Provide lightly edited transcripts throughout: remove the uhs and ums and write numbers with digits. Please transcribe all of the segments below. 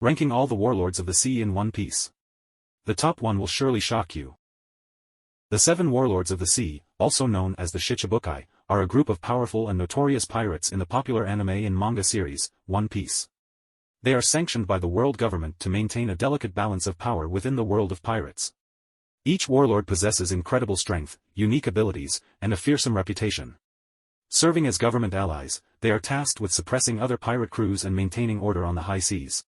Ranking all the Warlords of the Sea in one piece. The top one will surely shock you. The Seven Warlords of the Sea, also known as the Shichibukai, are a group of powerful and notorious pirates in the popular anime and manga series, One Piece. They are sanctioned by the world government to maintain a delicate balance of power within the world of pirates. Each warlord possesses incredible strength, unique abilities, and a fearsome reputation. Serving as government allies, they are tasked with suppressing other pirate crews and maintaining order on the high seas.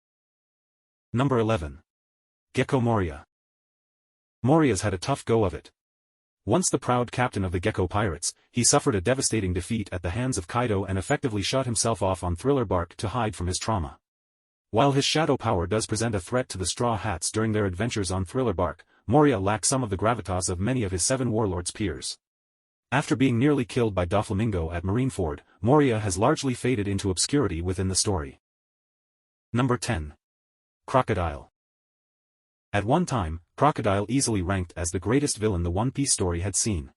Number 11. Gecko Moria. Moria's had a tough go of it. Once the proud captain of the Gecko Pirates, he suffered a devastating defeat at the hands of Kaido and effectively shot himself off on Thriller Bark to hide from his trauma. While his shadow power does present a threat to the Straw Hats during their adventures on Thriller Bark, Moria lacks some of the gravitas of many of his Seven Warlords peers. After being nearly killed by Doflamingo at Marineford, Moria has largely faded into obscurity within the story. Number 10. Crocodile. At one time, Crocodile easily ranked as the greatest villain the One Piece story had seen.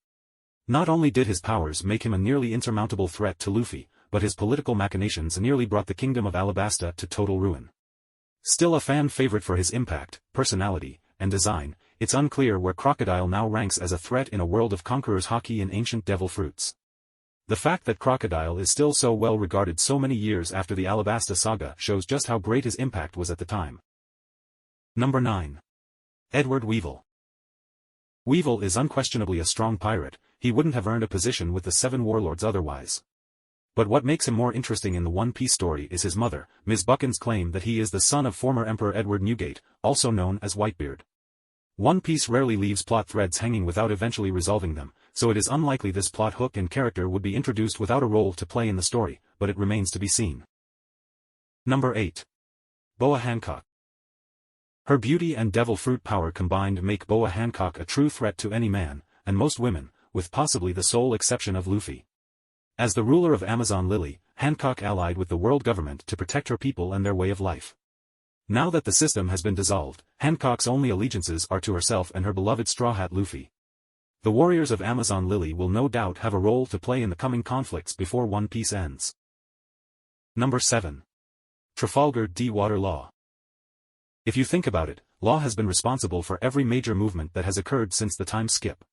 Not only did his powers make him a nearly insurmountable threat to Luffy, but his political machinations nearly brought the kingdom of Alabasta to total ruin. Still a fan favorite for his impact, personality, and design, it's unclear where Crocodile now ranks as a threat in a world of conquerors' hockey and ancient devil fruits. The fact that Crocodile is still so well regarded so many years after the Alabasta saga shows just how great his impact was at the time. Number 9. Edward Weevil. Weevil is unquestionably a strong pirate, he wouldn't have earned a position with the Seven Warlords otherwise. But what makes him more interesting in the One Piece story is his mother, Ms. Buchan's claim that he is the son of former Emperor Edward Newgate, also known as Whitebeard. One Piece rarely leaves plot threads hanging without eventually resolving them, so it is unlikely this plot hook and character would be introduced without a role to play in the story, but it remains to be seen. Number 8. Boa Hancock. Her beauty and devil fruit power combined make Boa Hancock a true threat to any man, and most women, with possibly the sole exception of Luffy. As the ruler of Amazon Lily, Hancock allied with the world government to protect her people and their way of life. Now that the system has been dissolved, Hancock's only allegiances are to herself and her beloved Straw Hat Luffy. The warriors of Amazon Lily will no doubt have a role to play in the coming conflicts before One Piece ends. Number 7. Trafalgar D-Water Law. If you think about it, Law has been responsible for every major movement that has occurred since the time skip.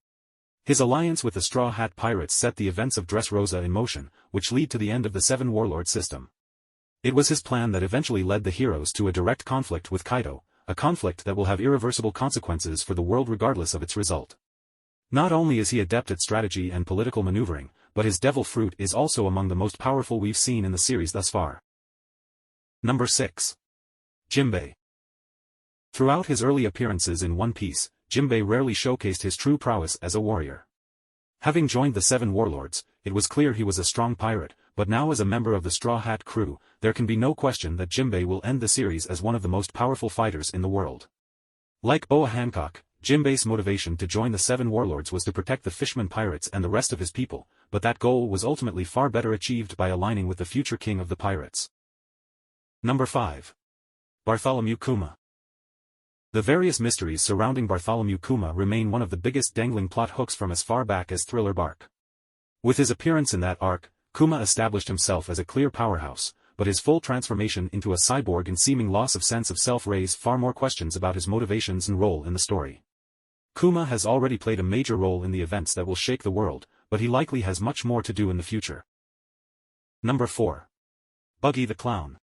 His alliance with the Straw Hat Pirates set the events of Dressrosa in motion, which lead to the end of the Seven Warlord system. It was his plan that eventually led the heroes to a direct conflict with Kaido, a conflict that will have irreversible consequences for the world regardless of its result. Not only is he adept at strategy and political maneuvering, but his devil fruit is also among the most powerful we've seen in the series thus far. Number 6. Jinbei. Throughout his early appearances in One Piece, Jinbei rarely showcased his true prowess as a warrior. Having joined the Seven Warlords, it was clear he was a strong pirate, but now as a member of the Straw Hat crew, there can be no question that Jinbei will end the series as one of the most powerful fighters in the world. Like Boa Hancock, Jinbei's motivation to join the Seven Warlords was to protect the Fishman pirates and the rest of his people, but that goal was ultimately far better achieved by aligning with the future king of the pirates. Number 5. Bartholomew Kuma. The various mysteries surrounding Bartholomew Kuma remain one of the biggest dangling plot hooks from as far back as Thriller Bark. With his appearance in that arc, Kuma established himself as a clear powerhouse, but his full transformation into a cyborg and seeming loss of sense of self raise far more questions about his motivations and role in the story. Kuma has already played a major role in the events that will shake the world, but he likely has much more to do in the future. Number 4. Buggy the Clown.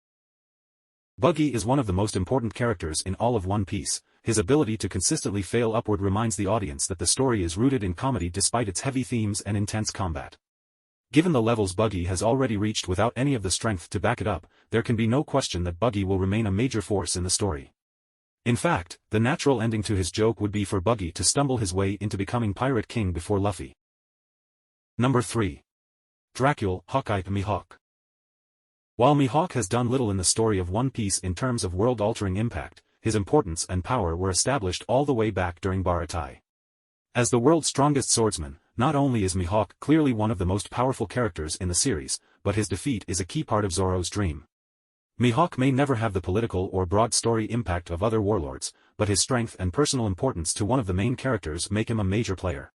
Buggy is one of the most important characters in all of One Piece. His ability to consistently fail upward reminds the audience that the story is rooted in comedy despite its heavy themes and intense combat. Given the levels Buggy has already reached without any of the strength to back it up, there can be no question that Buggy will remain a major force in the story. In fact, the natural ending to his joke would be for Buggy to stumble his way into becoming Pirate King before Luffy. Number 3. Dracule Mihawk. While Mihawk has done little in the story of One Piece in terms of world-altering impact, his importance and power were established all the way back during Baratai. As the world's strongest swordsman, not only is Mihawk clearly one of the most powerful characters in the series, but his defeat is a key part of Zoro's dream. Mihawk may never have the political or broad story impact of other warlords, but his strength and personal importance to one of the main characters make him a major player.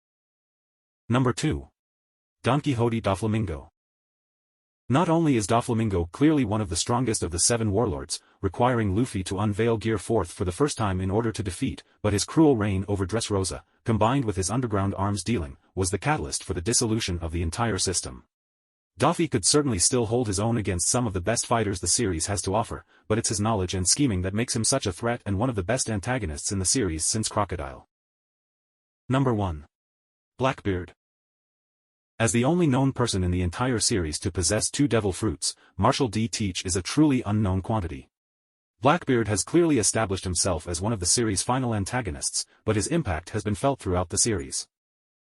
Number 2. Don Quixote Doflamingo. Not only is Doflamingo clearly one of the strongest of the Seven Warlords, requiring Luffy to unveil Gear 4th for the first time in order to defeat, but his cruel reign over Dressrosa, combined with his underground arms dealing, was the catalyst for the dissolution of the entire system. Doffy could certainly still hold his own against some of the best fighters the series has to offer, but it's his knowledge and scheming that makes him such a threat and one of the best antagonists in the series since Crocodile. Number 1. Blackbeard. As the only known person in the entire series to possess 2 devil fruits, Marshall D. Teach is a truly unknown quantity. Blackbeard has clearly established himself as one of the series' final antagonists, but his impact has been felt throughout the series.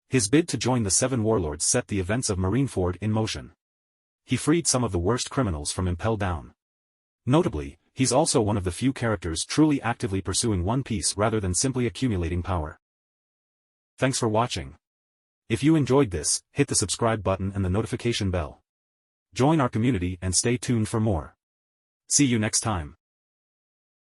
His bid to join the Seven Warlords set the events of Marineford in motion. He freed some of the worst criminals from Impel Down. Notably, he's also one of the few characters truly actively pursuing One Piece rather than simply accumulating power. Thanks for watching. If you enjoyed this, hit the subscribe button and the notification bell. Join our community and stay tuned for more. See you next time.